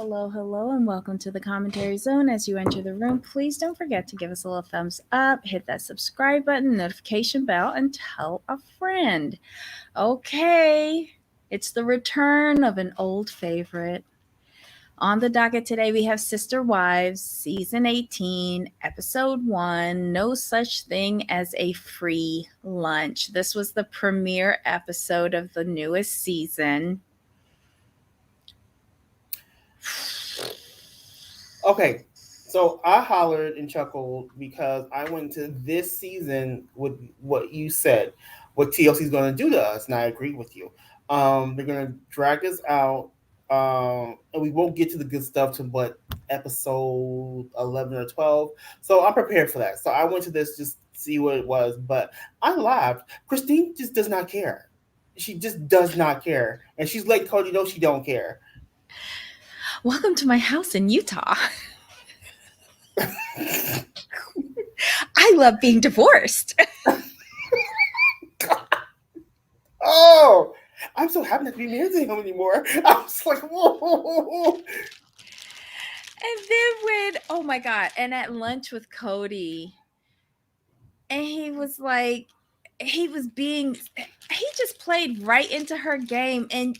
hello, and welcome to the commentary zone. As you enter the room, please don't forget to give us a little thumbs up, hit that subscribe button, notification bell, and tell a friend. Okay, it's the return of an old favorite. On the docket today, we have Sister Wives, Season 18, Episode 1, No Such Thing as a Free Lunch. This was the premiere episode of the newest season. Okay, so I hollered and chuckled because I went to this season with what you said, what TLC is going to do to us, and I agree with you. They're going to drag us out, and we won't get to the good stuff to what episode 11 or 12. So I'm prepared for that. So I went to this just see what it was, but I laughed. Christine just does not care. She just does not care, and she's like Cody. No, she don't care. Welcome to my house in Utah. I love being divorced. Oh, I'm so happy not to be married to him anymore. I was like, whoa. And then oh my God, and at lunch with Cody, and he was like, he just played right into her game, and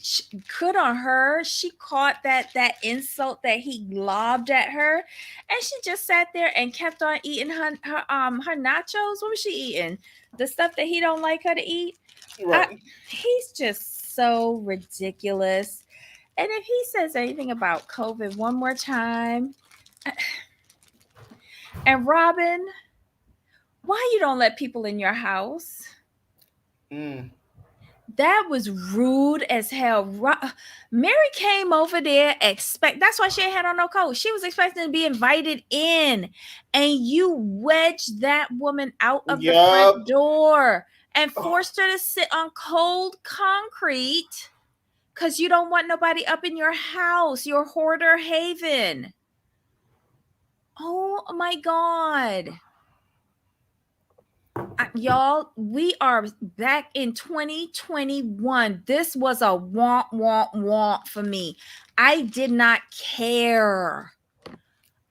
good on her. She caught that insult that he lobbed at her, and she just sat there and kept on eating her nachos. What was she eating? The stuff that he don't like her to eat. Right. He's just so ridiculous. And if he says anything about COVID one more time, and Robin, why you don't let people in your house? Mm. That was rude as hell. Mary came over there that's why she ain't had on no coat. She was expecting to be invited in, and you wedged that woman out of the front door and forced her to sit on cold concrete because you don't want nobody up in your house, your hoarder haven. Oh my God. Y'all, we are back in 2021. This was a want for me. I did not care.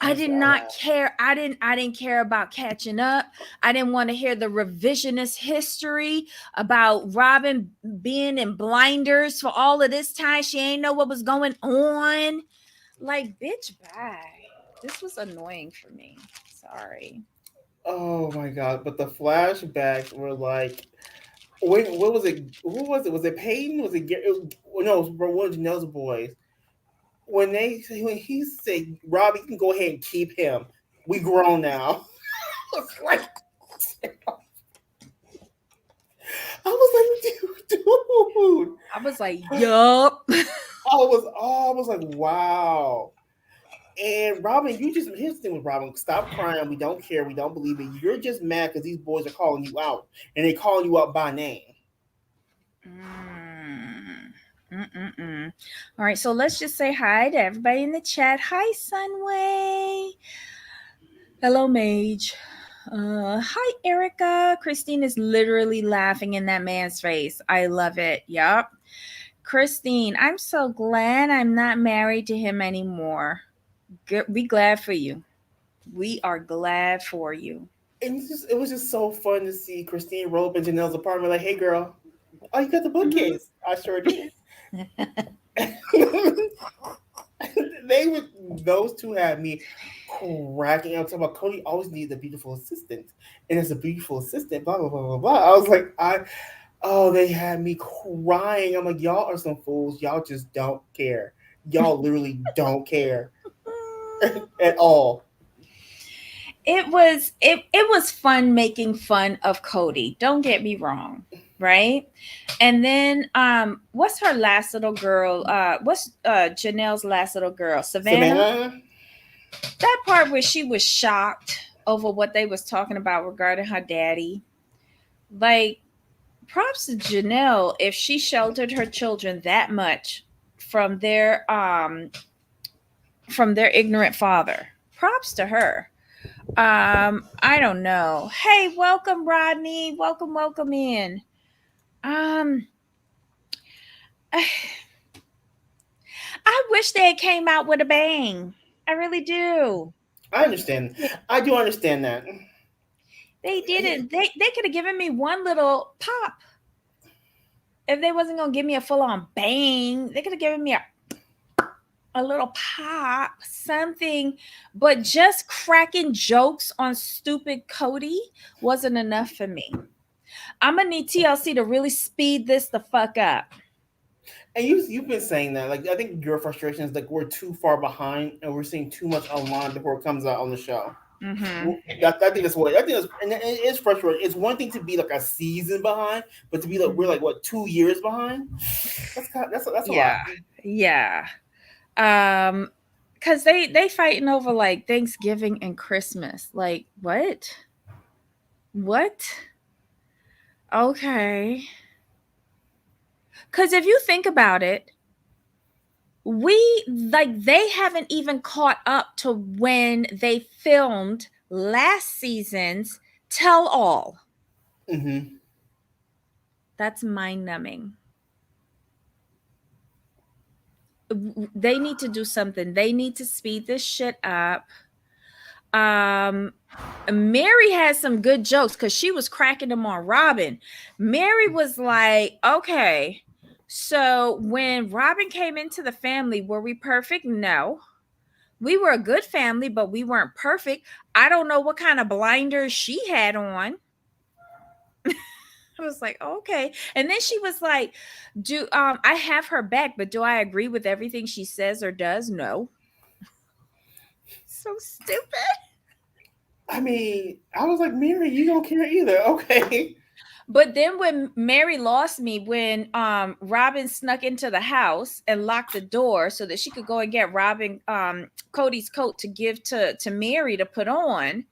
I did not care. I didn't care about catching up. I didn't want to hear the revisionist history about Robin being in blinders for all of this time. She ain't know what was going on. Like, bitch, bye. This was annoying for me. Sorry. Oh my god! But the flashbacks were like, wait, what was it? Who was it? Was it Peyton? Was it? No, it was one of Janelle's boys. When he said, "Robbie, you can go ahead and keep him. We grown now." I was like, dude. I was like, yup. I was like, wow. And Robin, here's the thing with Robin. Stop crying. We don't care. We don't believe it. You're just mad because these boys are calling you out, and they calling you out by name. All right, so let's just say hi to everybody in the chat. Hi, Sunway. Hello, Mage. Hi, Erica. Christine is literally laughing in that man's face. I love it. Yup. Christine, I'm so glad I'm not married to him anymore. Be glad for you. We are glad for you. And it was just so fun to see Christine roll up in Janelle's apartment, like, "Hey, girl, oh, you got the bookcase?" I sure did. Those two had me cracking up. Talking about Cody always needs a beautiful assistant, and it's a beautiful assistant. Blah blah blah blah blah. I was like, they had me crying. I'm like, y'all are some fools. Y'all just don't care. Y'all literally don't care at all. It was fun making fun of Cody. Don't get me wrong, right? And then what's her last little girl? What's Janelle's last little girl? Savannah? That part where she was shocked over what they was talking about regarding her daddy. Like, props to Janelle if she sheltered her children that much from their ignorant father. Props to her. I don't know. Hey, welcome, Rodney. Welcome in. I wish they had came out with a bang. I really do. I understand. I do understand that. They didn't. They could have given me one little pop. If they wasn't gonna give me a full on bang, they could have given me a little pop, something. But just cracking jokes on stupid Cody wasn't enough for me. I'm gonna need TLC to really speed this the fuck up. And you've been saying that. Like I think your frustration is like we're too far behind and we're seeing too much online before it comes out on the show. Mm-hmm. I think that's what I think. And it is frustrating. It's one thing to be like a season behind, but to be like we're like what 2 years behind. That's a Yeah, lot. yeah. Because they fighting over like Thanksgiving and Christmas. Like what? What? Okay. Because if you think about it, we like they haven't even caught up to when they filmed last season's Tell All. Mm-hmm. That's mind numbing. They need to do something. They need to speed this shit up. Mary had some good jokes because she was cracking them on Robin. Mary was like, okay, so when Robin came into the family, were we perfect? No. We were a good family, but we weren't perfect. I don't know what kind of blinders she had on. I was like, okay. And then she was like, do I have her back, but do I agree with everything she says or does? No. So stupid. I mean, I was like, Mary, you don't care either. Okay. But then when Mary lost me, when Robin snuck into the house and locked the door so that she could go and get Robin Cody's coat to give to Mary to put on.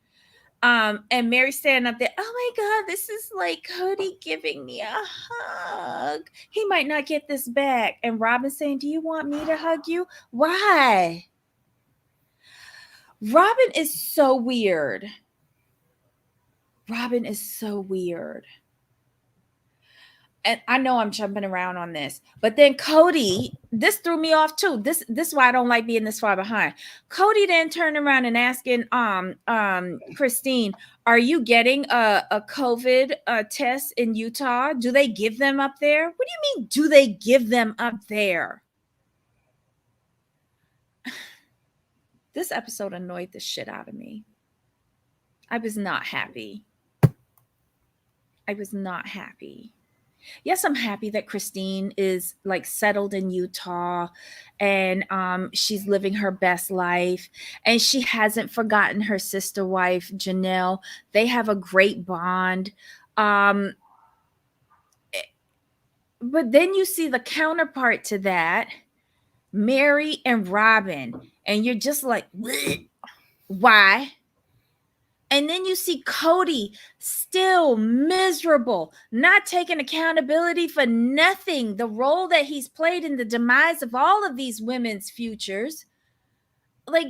And Mary standing up there, oh my God, this is like Cody giving me a hug. He might not get this back. And Robin saying, do you want me to hug you? Why? Robin is so weird. Robin is so weird. And I know I'm jumping around on this, but then Cody, this threw me off too. This is why I don't like being this far behind. Cody then turned around and asking Christine, are you getting a COVID test in Utah? Do they give them up there? What do you mean, do they give them up there? This episode annoyed the shit out of me. I was not happy. I was not happy. Yes, I'm happy that Christine is like settled in Utah and she's living her best life and she hasn't forgotten her sister wife, Janelle. They have a great bond. Um, but then you see the counterpart to that, Mary and Robin, and you're just like, bleh. Why? And then you see Cody still miserable, not taking accountability for nothing, the role that he's played in the demise of all of these women's futures. Like,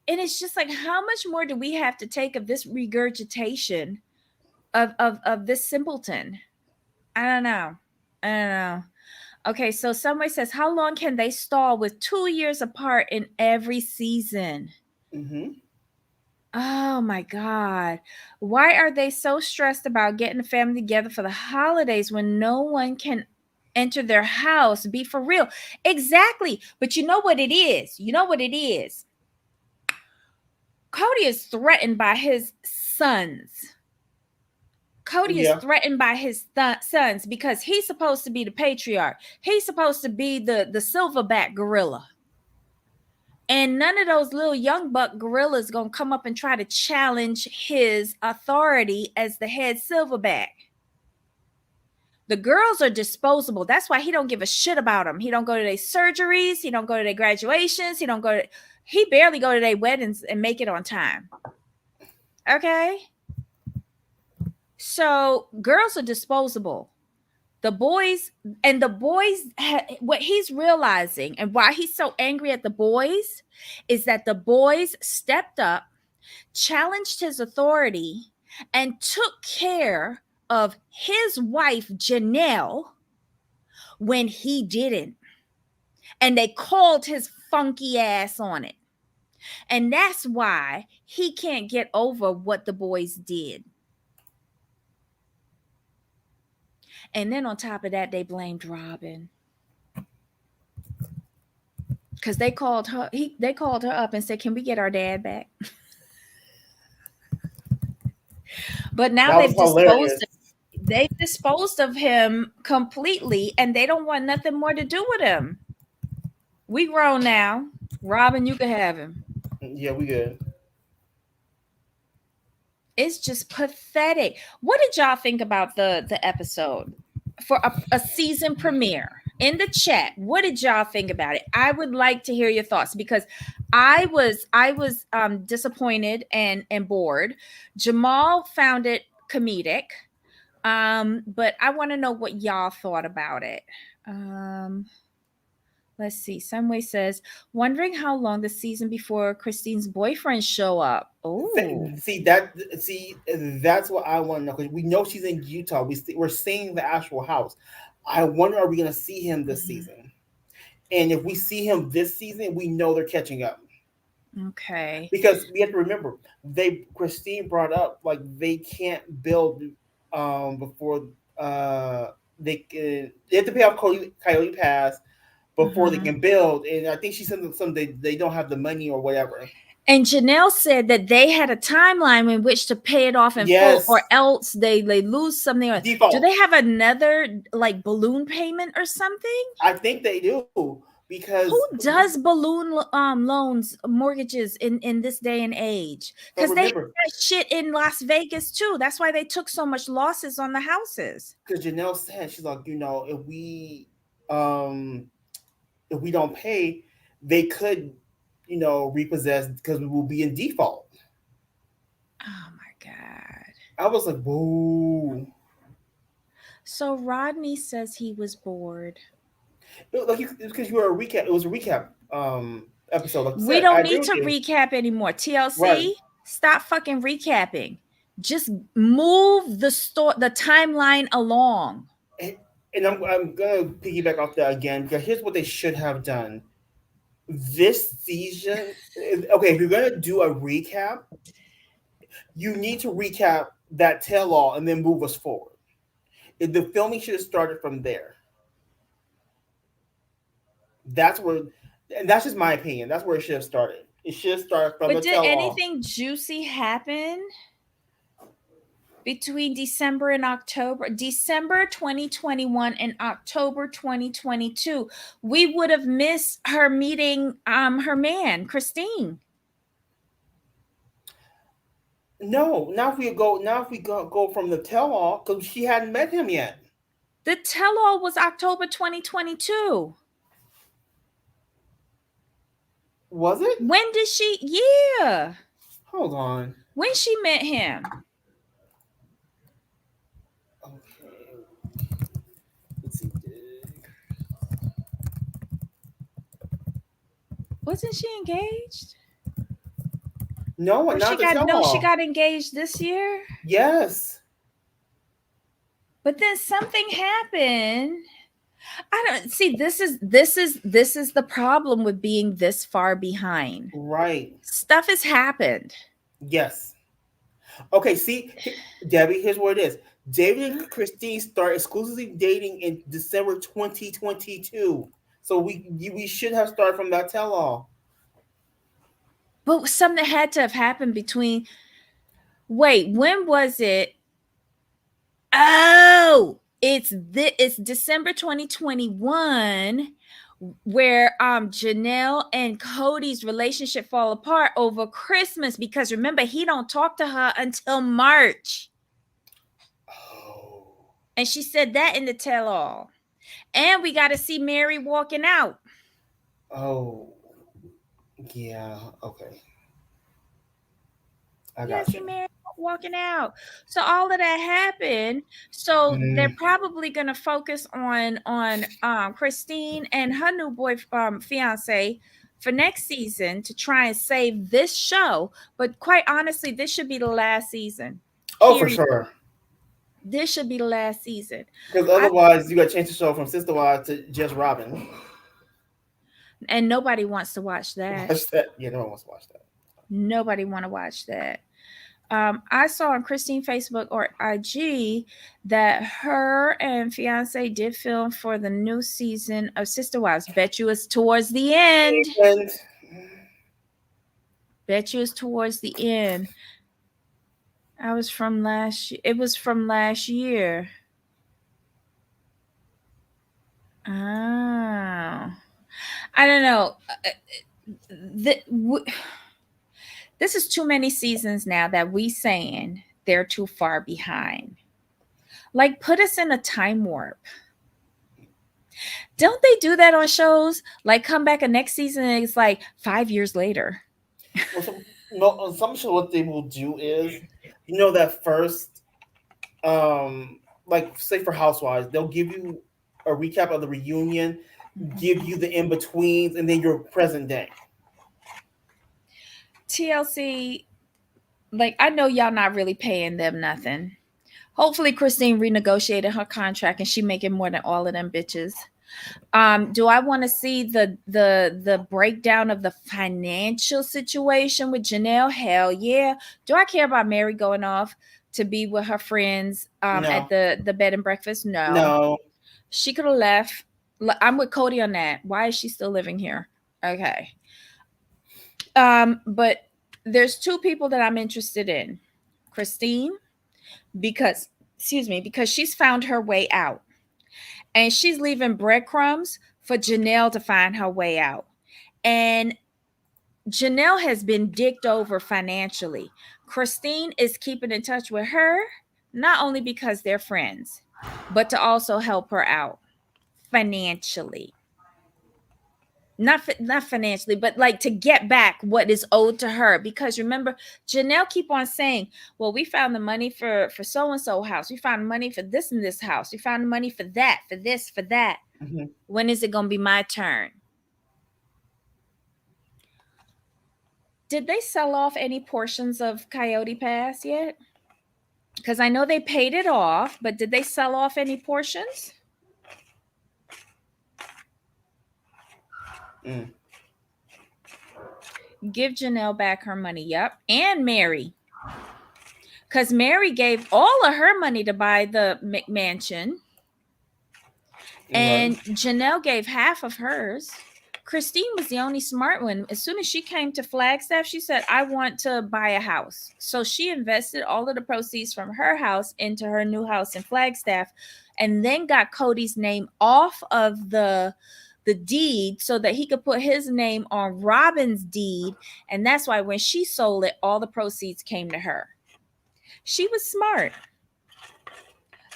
and it's just like, how much more do we have to take of this regurgitation of this simpleton? I don't know. I don't know. Okay, so somebody says, how long can they stall with 2 years apart in every season? Mm-hmm. Oh my God. Why are they so stressed about getting the family together for the holidays when no one can enter their house? Be for real. Exactly. But you know what it is? You know what it is? Cody is threatened by his sons. Cody is Yeah. threatened by his sons because he's supposed to be the patriarch. He's supposed to be the silverback gorilla. And none of those little young buck gorillas gonna come up and try to challenge his authority as the head silverback. The girls are disposable. That's why he don't give a shit about them. He don't go to their surgeries. He don't go to their graduations. He barely go to their weddings and make it on time. Okay? So girls are disposable. The boys, what he's realizing and why he's so angry at the boys is that the boys stepped up, challenged his authority, and took care of his wife, Janelle, when he didn't. And they called his funky ass on it. And that's why he can't get over what the boys did. And then on top of that, they blamed Robin. Because they called her up and said, "Can we get our dad back?" But now That was hilarious. they've disposed of him completely, and they don't want nothing more to do with him. We grown now. Robin, you can have him. Yeah, we good. It's just pathetic. What did y'all think about the episode for a season premiere? In the chat, what did y'all think about it? I would like to hear your thoughts because I was disappointed and bored. Jamal found it comedic, but I want to know what y'all thought about it. Let's see. Someway says, wondering how long the season before Christine's boyfriend show up. Oh, See, that's what I want to know because we know she's in Utah. We're seeing the actual house. I wonder, are we going to see him this season? And if we see him this season, we know they're catching up. Okay. Because we have to remember, Christine brought up like they can't build before they have to pay off Coyote Pass before they can build. And I think she said some they don't have the money or whatever. And Janelle said that they had a timeline in which to pay it off in full, or else they lose something. Default. Do they have another like balloon payment or something? I think they do, because who does balloon loans, mortgages in this day and age? Because they have that shit in Las Vegas too. That's why they took so much losses on the houses. Because Janelle said, she's like, if we don't pay, they could repossess because we will be in default. Oh my God. I was like, whoa. So Rodney says he was bored. Because you were a recap. It was a recap episode. Like we don't need to recap anymore. TLC, right. Stop fucking recapping. Just move the timeline along. And I'm gonna piggyback off that again, because here's what they should have done. This season, okay, if you're gonna do a recap, you need to recap that tell-all and then move us forward. The filming should have started from there. That's where, and that's just my opinion. That's where it should have started. It should have started from the tell-all. But did anything juicy happen between December and October? December 2021 and October 2022, we would have missed her meeting her man, Christine. No, now if we go from the tell-all, because she hadn't met him yet. The tell-all was October 2022. Was it? When did she? Yeah. Hold on. When she met him? Okay. Let's see. Wasn't she engaged? No, not the tell-all. No, she got engaged this year. Yes. But then something happened. I don't see. This is the problem with being this far behind. Right. Stuff has happened. Yes. Okay. See, Debbie, here's what it is. David and Christine start exclusively dating in December 2022. So we should have started from that tell-all. But something had to have happened between. Wait, when was it? Oh, it's December 2021, where Janelle and Cody's relationship fall apart over Christmas, because remember, he don't talk to her until March. Oh. And she said that in the tell-all. And we got to see Mary walking out. Oh. Yeah, okay. I got you. See Mary walking out. So all of that happened. So they're probably gonna focus on Christine and her new fiance for next season to try and save this show. But quite honestly, this should be the last season. Oh, for sure. This should be the last season. Because otherwise, you got to change the show from Sister Wives to just Robin. And nobody wants to watch that. Watch that. Yeah, no one wants to watch that. Nobody want to watch that. I saw on Christine Facebook or IG that her and fiance did film for the new season of Sister Wives. Bet you it's towards the end. And Bet you it's towards the end. I was from last. It was from last year. Oh, I don't know. The, w- this is too many seasons now that we saying they're too far behind. Like, put us in a time warp. Don't they do that on shows? Like, come back a next season and it's like 5 years later. well, some show what they will do is, that first, like say for Housewives, they'll give you a recap of the reunion, give you the in betweens, and then your present day. TLC, like, I know y'all not really paying them nothing. Hopefully Christine renegotiated her contract and she making more than all of them bitches. Do I want to see the breakdown of the financial situation with Janelle? Hell yeah. Do I care about Mary going off to be with her friends at No, the bed and breakfast? No. no. She could have left. I'm with Cody on that. Why is she still living here? Okay. But there's two people that I'm interested in. Christine, because because she's found her way out. And she's leaving breadcrumbs for Janelle to find her way out. And Janelle has been dicked over financially. Christine is keeping in touch with her, not only because they're friends, but to also help her out financially. Not financially, but like to get back what is owed to her. Because remember, Janelle keep on saying, well, we found the money for so and so house, we found money for this and this house, we found money for that, for this, for that. Mm-hmm. When is it going to be my turn? Did they sell off any portions of Coyote Pass yet? Because I know they paid it off, but did they sell off any portions? Mm. Give Janelle back her money. Yep. And Mary. Because Mary gave all of her money to buy the McMansion. And Janelle gave half of hers. Christine was the only smart one. As soon as she came to Flagstaff, she said, I want to buy a house. So she invested all of the proceeds from her house into her new house in Flagstaff, and then got Cody's name off of the deed so that he could put his name on Robin's deed. And that's why when she sold it, all the proceeds came to her. She was smart.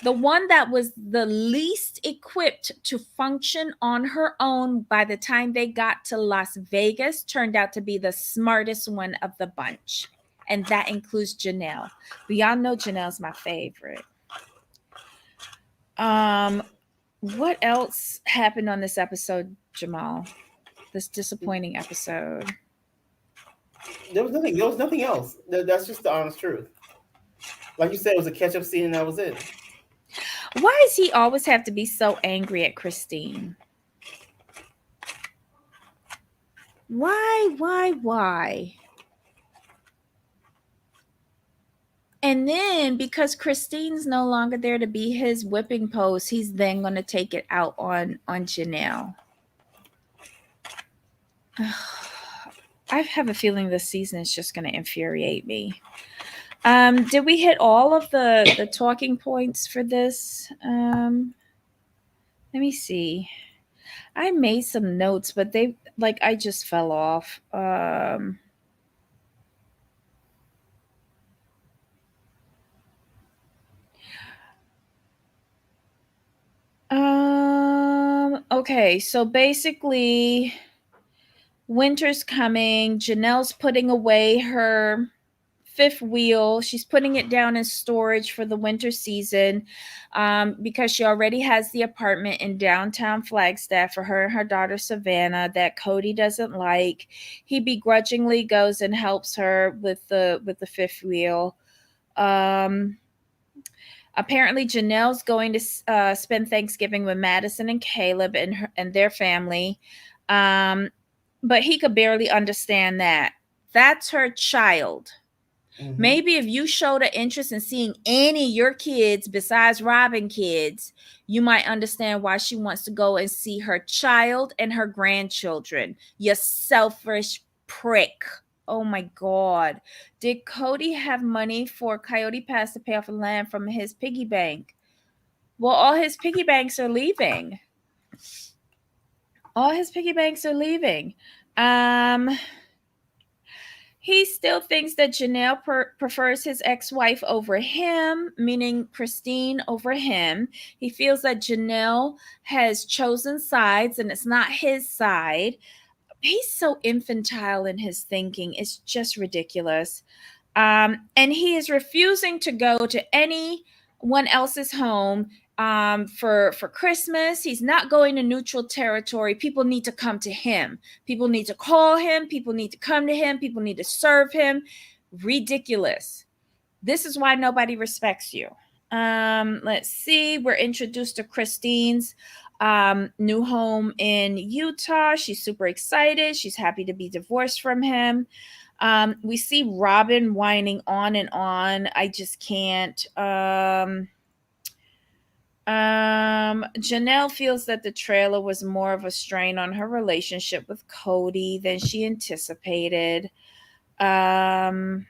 The one that was the least equipped to function on her own by the time they got to Las Vegas turned out to be the smartest one of the bunch. And that includes Janelle. But y'all know Janelle's my favorite. What else happened on this episode, Jamal? This disappointing episode. There was nothing else. That's just the honest truth. Like you said, it was a catch-up scene and that was it. Why does he always have to be so angry at Christine? Why? And then because Christine's no longer there to be his whipping post, he's then going to take it out on Janelle. I have a feeling this season is just going to infuriate me. Did we hit all of the talking points for this? Let me see. I made some notes, but I just fell off. Okay, so basically winter's coming. Janelle's putting away her fifth wheel. She's putting it down in storage for the winter season because she already has the apartment in downtown Flagstaff for her and her daughter Savannah that Cody doesn't like. He begrudgingly goes and helps her with the fifth wheel. Apparently Janelle's going to spend Thanksgiving with Madison and Caleb and their family. Um, but he could barely understand that. That's her child. Mm-hmm. Maybe if you showed an interest in seeing any of your kids besides Robin kids, you might understand why she wants to go and see her child and her grandchildren. You selfish prick. Oh my God. Did Cody have money for Coyote Pass to pay off the land from his piggy bank? Well, all his piggy banks are leaving. All his piggy banks are leaving. Um, He still thinks that Janelle prefers his ex wife over him, meaning Christine over him. He feels that Janelle has chosen sides and it's not his side. He's so infantile in his thinking, it's just ridiculous. And he is refusing to go to anyone else's home for Christmas. He's not going to neutral territory. People need to come to him. People need to call him. People need to come to him. People need to serve him. Ridiculous. This is why nobody respects you. Let's see. We're introduced to Christine's new home in Utah. She's super excited. She's happy to be divorced from him. We see Robin whining on and on. I just can't. Janelle feels that the trailer was more of a strain on her relationship with Cody than she anticipated. Um,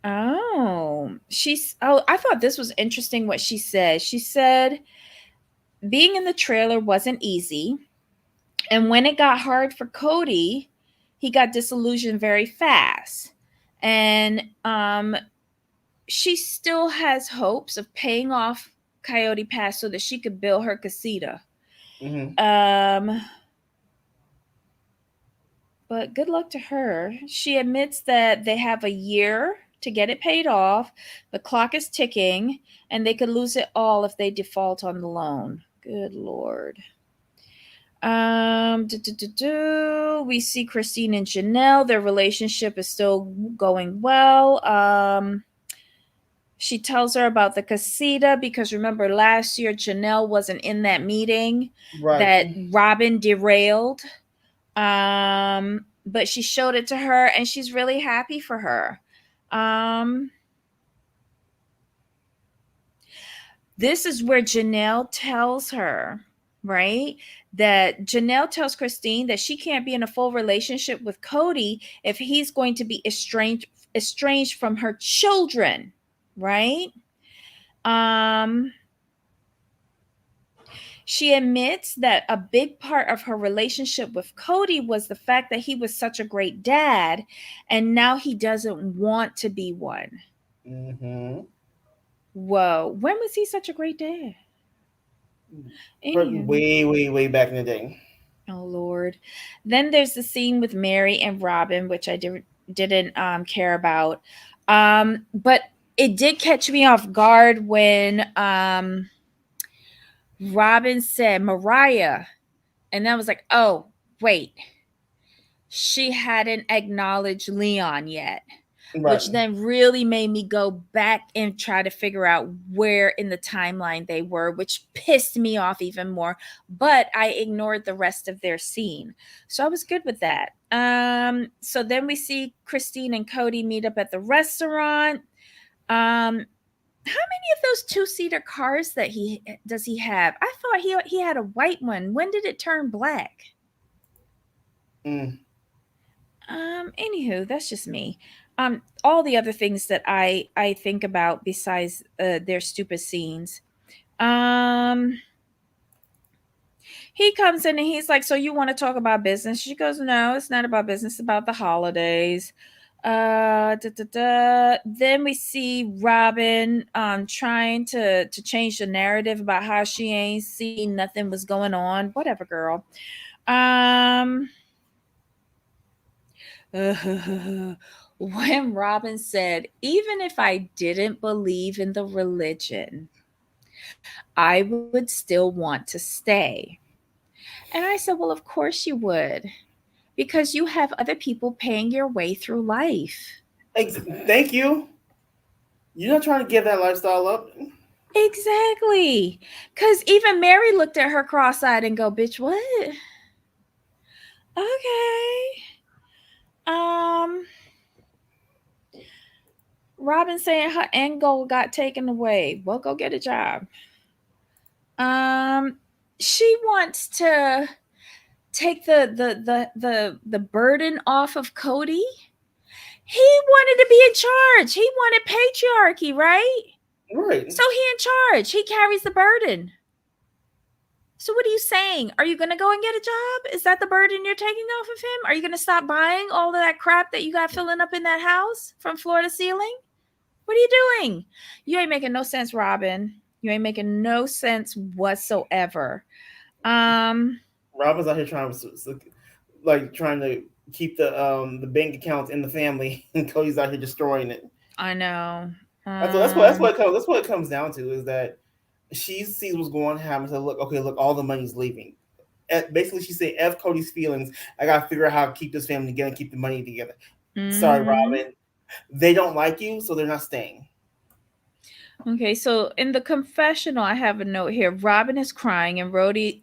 I thought this was interesting what she said. She said being in the trailer wasn't easy. And when it got hard for Cody, he got disillusioned very fast. And she still has hopes of paying off Coyote Pass so that she could build her casita. Mm-hmm. Um, but good luck to her. She admits that they have a year to get it paid off. The clock is ticking, and they could lose it all if they default on the loan. Good Lord. We see Christine and Janelle. Their relationship is still going well. She tells her about the casita because remember last year Janelle wasn't in that meeting Right. that Robin derailed. But she showed it to her and she's really happy for her. Um, this is where Janelle tells her, right? That Janelle tells Christine that she can't be in a full relationship with Cody if he's going to be estranged from her children, right? Um, she admits that a big part of her relationship with Cody was the fact that he was such a great dad, and now he doesn't want to be one. Mm-hmm. Whoa, when was he such a great dad? But Anywho, way, way, way back in the day. oh Lord. Then there's the scene with Mary and Robin, which I didn't care about. But it did catch me off guard when Robin said Mariah, and I was like, oh wait, she hadn't acknowledged Leon yet, Right. which then really made me go back and try to figure out where in the timeline they were, which pissed me off even more. But I ignored the rest of their scene. So I was good with that. So then we see Christine and Cody meet up at the restaurant. How many of those two-seater cars that he does he have? I thought he had a white one. When did it turn black? Mm. Anywho, that's just me. All the other things that I think about besides their stupid scenes. Um, he comes in and he's like, "So you want to talk about business?" She goes, "No, it's not about business. It's about the holidays." Then we see Robin trying to change the narrative about how she ain't seen nothing was going on. Whatever, girl. Um. When Robin said, even if I didn't believe in the religion, I would still want to stay. And I said, well, of course you would, because you have other people paying your way through life. Thank you. You're not trying to give that lifestyle up. Exactly. Because even Mary looked at her cross-eyed and go, bitch, what? Okay. Um, Robin saying her end goal got taken away. Well, go get a job. Um, she wants to take the burden off of Cody. He wanted to be in charge. He wanted patriarchy, right? Right. So he in charge. He carries the burden. So what are you saying? Are you going to go and get a job? Is that the burden you're taking off of him? Are you going to stop buying all of that crap that you got filling up in that house from floor to ceiling? What are you doing? You ain't making no sense, Robin. You ain't making no sense whatsoever. Robin's out here trying to keep the bank accounts in the family, and Cody's out here destroying it. I know. That's what it comes down to, is that she sees what's going to happen. So look, all the money's leaving. Basically, she said, "F Cody's feelings. I gotta figure out how to keep this family together, and keep the money together." Sorry, Mm-hmm. Robin. They don't like you, so they're not staying. Okay, so in the confessional, I have a note here. Robin is crying, and Rhodey,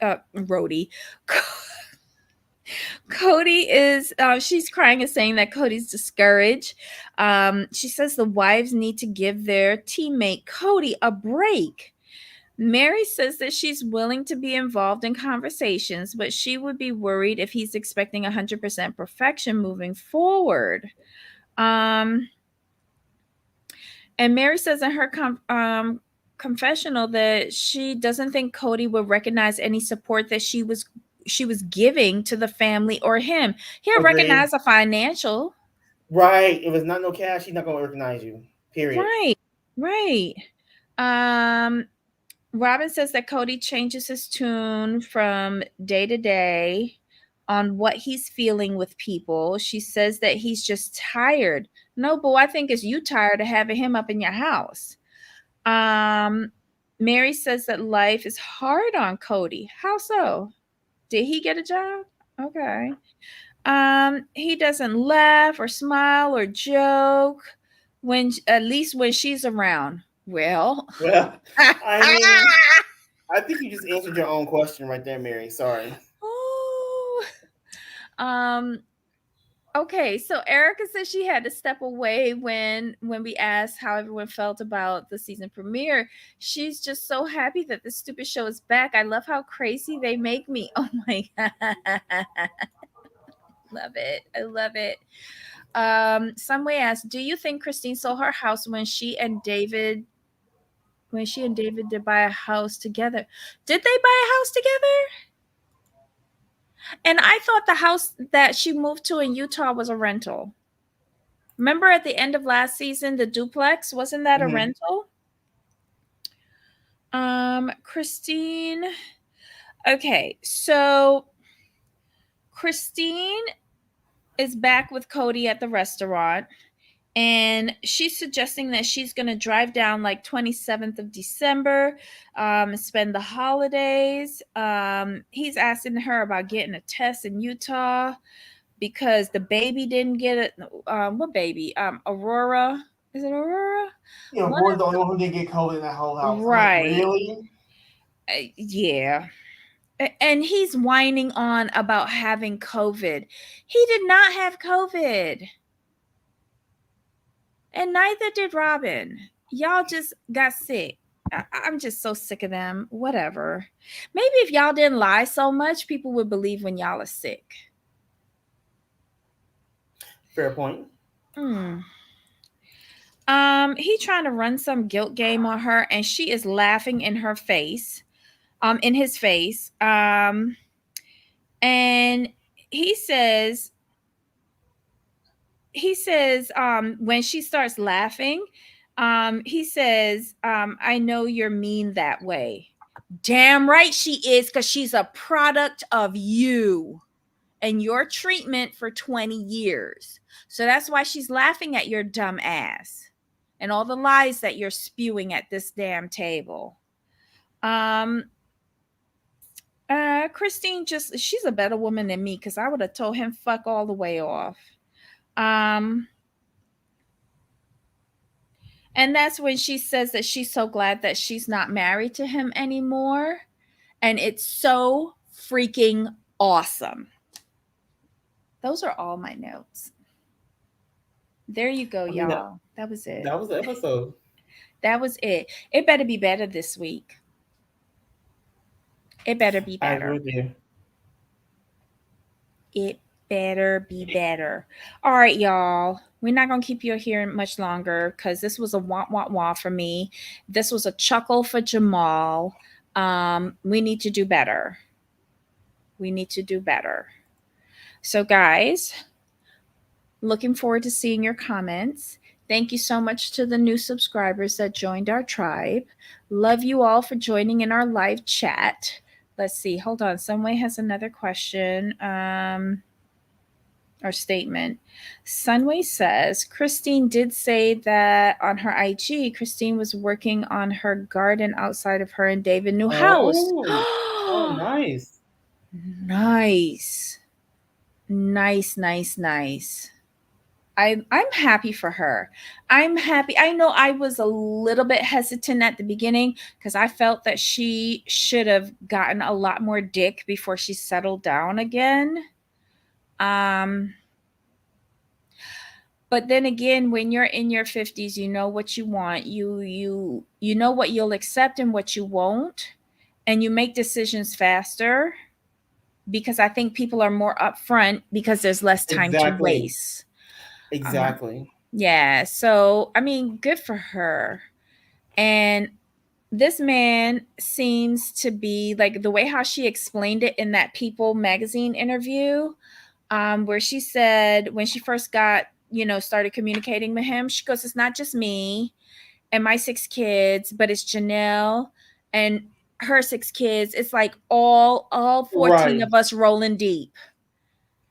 Cody is, she's crying and saying that Cody's discouraged. She says the wives need to give their teammate Cody a break. Mary says that she's willing to be involved in conversations, but she would be worried if he's expecting 100% perfection moving forward. Um, and Mary says in her confessional that she doesn't think Cody would recognize any support that she was giving to the family or him. He'll Agreed. recognize a financial. Right. If it's not no cash, he's not gonna recognize you. Period. Right. Right. Um Robin says that Cody changes his tune from day to day on what he's feeling with people. She says that he's just tired. No, boo, I think it's you tired of having him up in your house. Um, Mary says that life is hard on Cody. How so? Did he get a job? Okay. He doesn't laugh or smile or joke at least when she's around. Well, Well, I mean, I think you just answered your own question right there, Mary. Sorry. oh, um, okay, so Erica says she had to step away when we asked how everyone felt about the season premiere. She's just so happy that this stupid show is back. I love how crazy they make me. Oh my god. Love it. I love it. Someway asked, do you think Christine sold her house when she and David did buy a house together? Did they buy a house together? And I thought the house that she moved to in Utah was a rental. Remember at the end of last season, the duplex, wasn't that a Mm-hmm. rental? Christine. Okay, so Christine is back with Cody at the restaurant, and she's suggesting that she's going to drive down like 27th of December, spend the holidays. He's asking her about getting a test in Utah because the baby didn't get it. What baby? Aurora. Is it Aurora? You know, One Rory's the only one who didn't get COVID in that whole of house. I'm like, right. really? Yeah. And he's whining on about having COVID. He did not have COVID. And neither did Robin. Y'all just got sick. I'm just so sick of them. Whatever. Maybe if y'all didn't lie so much, people would believe when y'all are sick. Fair point. Hmm. He trying to run some guilt game on her, and she is laughing in her face, in his face. And he says, when she starts laughing, he says, I know you're mean that way. Damn right she is, because she's a product of you and your treatment for 20 years. So that's why she's laughing at your dumb ass and all the lies that you're spewing at this damn table. Christine, she's a better woman than me, because I would have told him fuck all the way off. And And that's when she says that she's so glad that she's not married to him anymore. And it's so freaking awesome. Those are all my notes. There you go, I mean, y'all. That was it. that was the episode. That was it. It better be better this week. It better be I agree better. with you. It better be better. All right, y'all. We're not gonna keep you here much longer because this was a wah wah wah for me. This was a chuckle for Jamal. We need to do better. We need to do better. So, guys, looking forward to seeing your comments. Thank you so much to the new subscribers that joined our tribe. Love you all for joining in our live chat. Let's see. Hold on. Sunway has another question or statement. Sunway says Christine did say that on her IG, Christine was working on her garden outside of her and David new house. Oh, oh, nice. Nice. Nice, nice, nice. I'm happy for her. I'm happy. I know I was a little bit hesitant at the beginning because I felt that she should have gotten a lot more dick before she settled down again. Um, but then again, when you're in your 50s, you know what you want. You know what you'll accept and what you won't, and you make decisions faster because I think people are more upfront because there's less time to Exactly. waste. Um, Exactly. yeah, so I mean, good for her. And this man seems to be like the way how she explained it in that People magazine interview, where she said when she first got, started communicating with him, she goes, "It's not just me and my 6 kids, but it's Janelle and her 6 kids. It's like all 14 Right. of us rolling deep.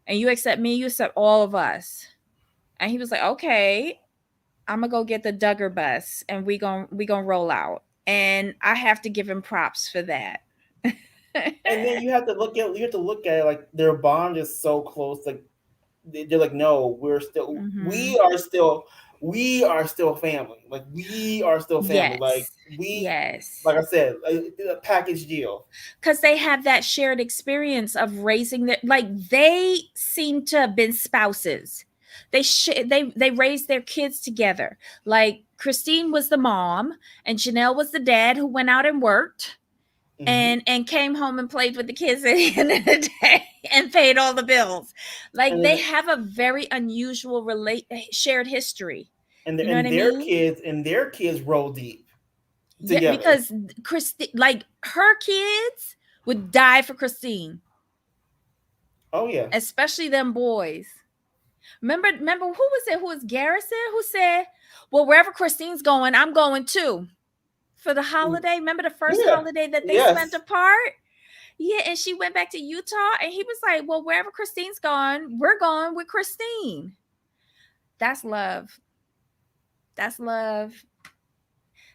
And you accept me, you accept all of us." And he was like, "Okay, I'm gonna go get the Duggar bus and we gonna roll out." And I have to give him props for that. And then you have to look at it like their bond is so close. Like they're like, no, Hmm. we are still family. Like we are still family. Like Yes, we, yes. like I said, a package deal. Because they have that shared experience of raising their, like they seem to have been spouses. They raised their kids together. Like Christine was the mom and Janelle was the dad who went out and worked Hmm. and came home and played with the kids at the end of the day and paid all the bills. Like And they then have a very unusual shared history. and You their, know what and I their mean? kids and their kids roll deep Yeah, together. because Christine, like her kids would die for Christine, Oh yeah. especially them boys. Remember who was it? Who was Garrison? Who said, "Well, wherever Christine's going, I'm going too." For the holiday, remember the first Yeah. holiday that they spent Yes. apart? Yeah, and she went back to Utah, and he was like, "Well, wherever Christine's gone, we're going with Christine." That's love. That's love.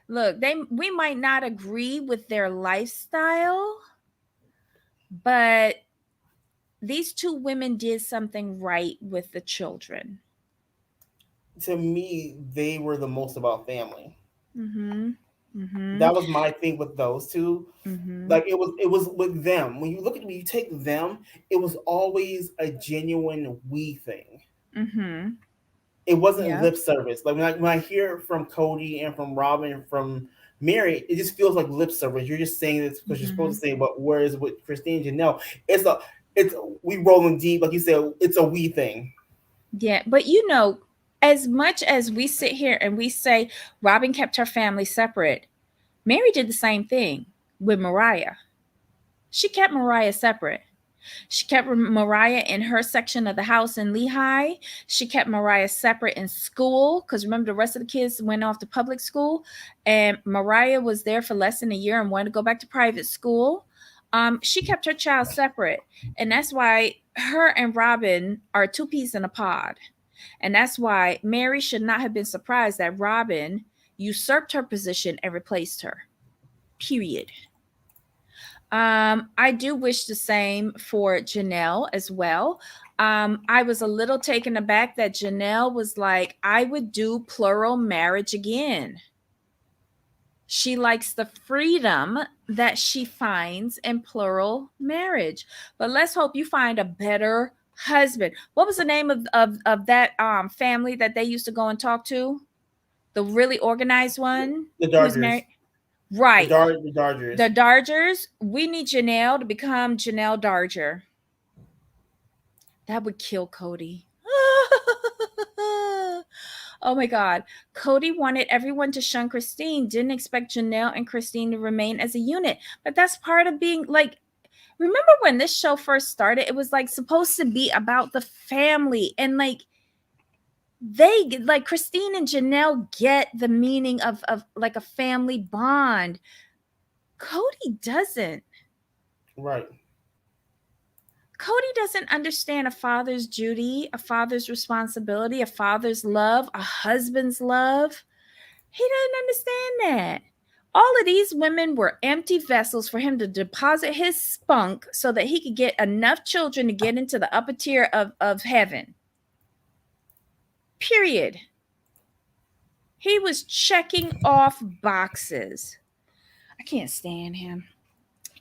Look, we might not agree with their lifestyle, but these two women did something right with the children. To me, they were the most about family. Mhm. Mhm. That was my thing with those two. Mhm. Like it was with them. When you take them, it was always a genuine we thing. Mhm. It wasn't Yep. lip service. Like when I hear from Cody and from Robin and from Mary, it just feels like lip service. You're just saying this because you're supposed Mhm. to say, but whereas with Christine and Janelle, it's a it's we rolling deep, like you said, it's a we thing. Yeah, but as much as we sit here and we say Robin kept her family separate, Mary did the same thing with Mariah. She kept Mariah separate. She kept Mariah in her section of the house in Lehigh. She kept Mariah separate in school because remember, the rest of the kids went off to public school, and Mariah was there for less than a year and wanted to go back to private school. She kept her child separate, and that's why her and Robin are two peas in a pod. And that's why Mary should not have been surprised that Robin usurped her position and replaced her. Period. I do wish the same for Janelle as well. I was a little taken aback that Janelle was like, I would do plural marriage again. She likes the freedom that she finds in plural marriage. But let's hope you find a better husband. What was the name of that family that they used to go and talk to? The really organized one The who's married? Dodgers. Right. The Dodgers. The Dargers. We need Janelle to become Janelle Darger. That would kill Cody. Oh my God. Cody wanted everyone to shun Christine, didn't expect Janelle and Christine to remain as a unit. But that's part of being like, remember when this show first started? It was like supposed to be about the family. And like, they like Christine and Janelle get the meaning of like a family bond. Cody doesn't. Right. Cody doesn't understand a father's duty, a father's responsibility, a father's love, a husband's love. He doesn't understand that. All of these women were empty vessels for him to deposit his spunk so that he could get enough children to get into the upper tier of heaven. Period. He was checking off boxes. I can't stand him.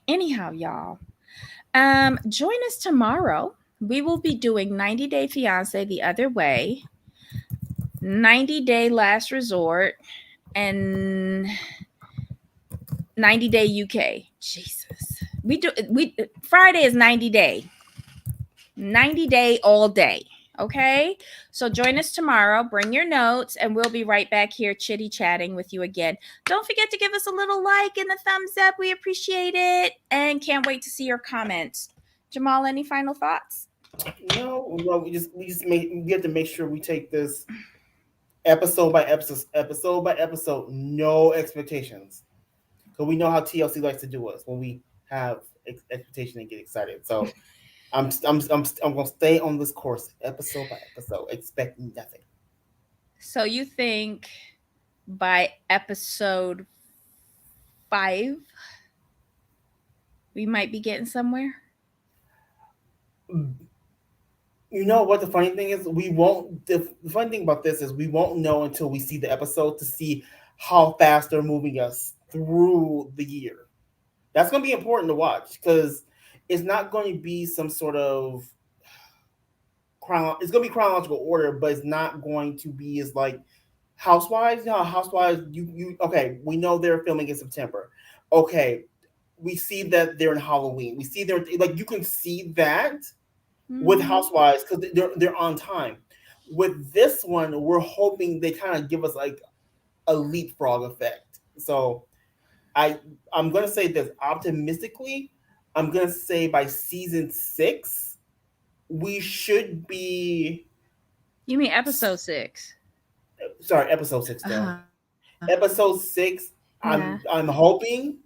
Anyhow, y'all, join us tomorrow. We will be doing 90 Day Fiance the other way, 90 Day Last Resort, and 90 Day UK. Jesus. We Friday is 90 day. 90 day all day. Okay? So join us tomorrow. Bring your notes, and we'll be right back here chitty chatting with you again. Don't forget to give us a little like and a thumbs up. We appreciate it. And can't wait to see your comments. Jamal, any final thoughts? No, we have to make sure we take this episode by episode, no expectations. Because we know how TLC likes to do us when we have expectation and get excited. So I'm gonna stay on this course episode by episode, expect nothing. So you think by episode 5 we might be getting somewhere? You know what the funny thing is? We won't. The funny thing about this is we won't know until we see the episode to see how fast they're moving us through the year. That's going to be important to watch because it's not going to be some sort of it's going to be chronological order, but it's not going to be as like Housewives. You know, Housewives. You okay? We know they're filming in September. Okay, we see that they're in Halloween. We see they're like you can see that with Housewives because they're on time. With this one, we're hoping they kind of give us like a leapfrog effect. So I'm gonna say this optimistically. I'm gonna say by season 6, we should be. You mean episode 6? Sorry, episode 6. Though episode 6, Yeah. I'm hoping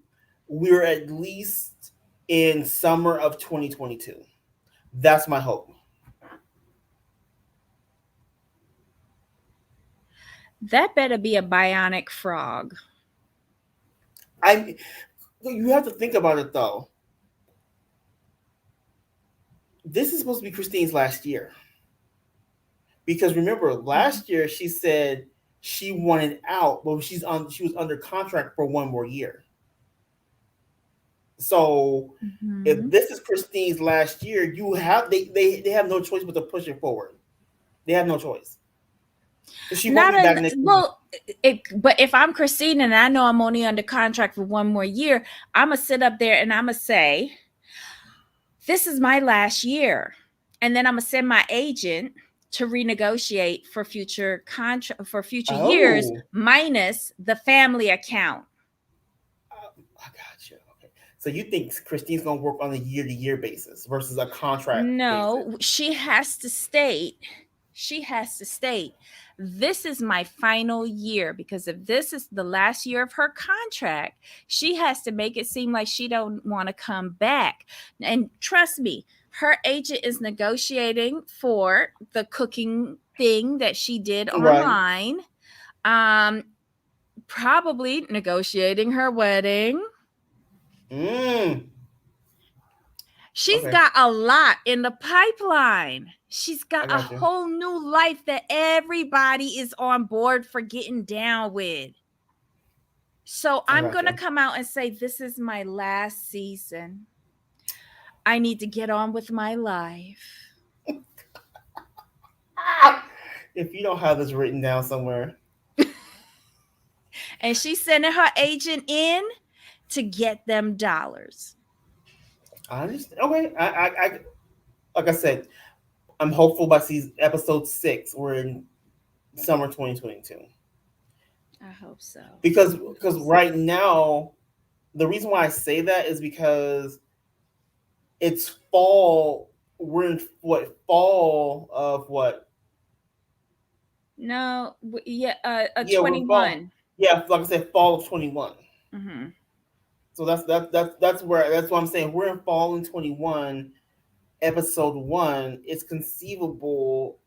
we're at least in summer of 2022. That's my hope. That better be a bionic frog. You have to think about it though. This is supposed to be Christine's last year. Because remember, last year she said she wanted out, but she was under contract for 1 more year. So if this is Christine's last year, they have no choice but to push it forward. They have no choice. She won't be back next year. But if I'm Christine and I know I'm only under contract for 1 more year, I'm gonna sit up there and I'm gonna say, "This is my last year," and then I'm gonna send my agent to renegotiate for future years minus the family account. I got you. Okay. So you think Christine's gonna work on a year-to-year basis versus a contract? No, basis? she has to state, this is my final year, because if this is the last year of her contract, she has to make it seem like she don't want to come back. And trust me, her agent is negotiating for the cooking thing that she did online. Right. Probably negotiating her wedding. She's Okay, got a lot in the pipeline. She's got I a got you. whole new life that everybody is on board for getting down with. So I I'm got going to you. come out and say, this is my last season. I need to get on with my life. Ah! If you don't have this written down somewhere, And she's sending her agent in to get them dollars. I understand. Okay, like I said, I'm hopeful by season episode 6 we're in summer 2022 I hope so. I because hope so. right now the reason why I say that is because it's fall. We're in what fall of what? No, yeah, a Yeah, we're fall. 21. Yeah, like I said, fall of 21. Mm-hmm. So that's what I'm saying. We're in fall in 21, episode 1. It's conceivable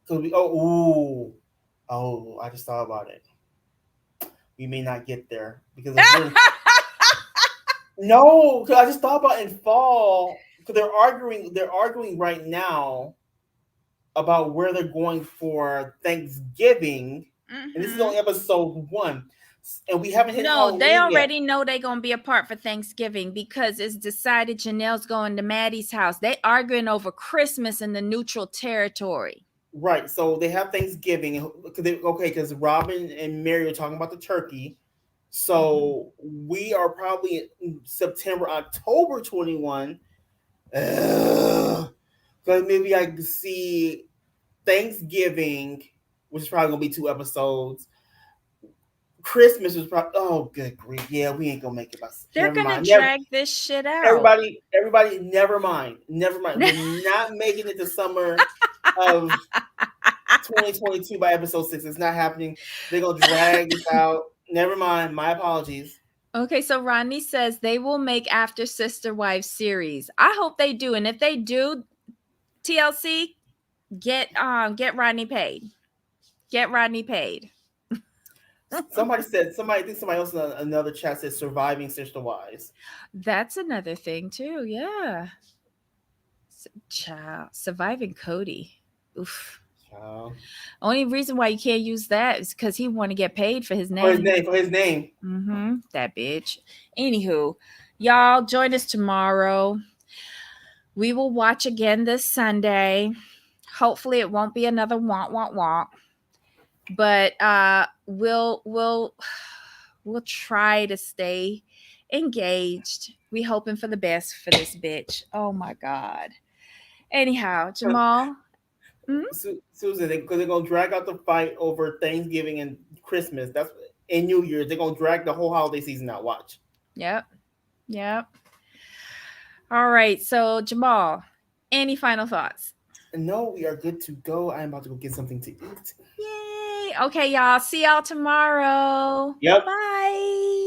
because we I just thought about it. We may not get there because if we're in no, because I just thought about in fall because they're arguing right now about where they're going for Thanksgiving, and this is Mm-hmm. only episode 1, and we haven't hit No, they Halloween yet. already know they're gonna be apart for Thanksgiving because it's decided Janelle's going to Maddie's house. They arguing over Christmas in the neutral territory. Right, so they have Thanksgiving because Robin and Mary are talking about the turkey. Mhm. So we are probably in September, October 21. Because maybe I can see Thanksgiving, which is probably gonna be 2 episodes. Christmas is probably good grief. Yeah, we ain't gonna make it by They're never gonna mind. Never drag this shit out. everybody, never mind. Never mind. We're not making it to summer of 2022 by episode 6. It's not happening. They're gonna drag this out. Never mind. My apologies. Okay, so Rodney says they will make after Sister Wives series. I hope they do, and if they do, TLC get Rodney paid. Get Rodney paid. Somebody I think somebody else in another chat said surviving sister wives. That's another thing too. Yeah, child surviving Cody. Oof. Uh, Only reason why you can't use that is because he want to get paid for his for his name. name, for his name. Mm-hmm. That bitch. Anywho, y'all join us tomorrow. We will watch again this Sunday. Hopefully, it won't be another want. But we'll try to stay engaged. We hoping for the best for this bitch. Oh my god. Anyhow, Jamal. Mhm. Susan, because they're gonna drag out the fight over Thanksgiving and Christmas. That's and New Year's. They're gonna drag the whole holiday season out. Watch. Yep. Yep. All right. So Jamal, any final thoughts? And no, we are good to go. I'm about to go get something to eat. Yay. Okay, y'all. See y'all tomorrow. Yep. Bye.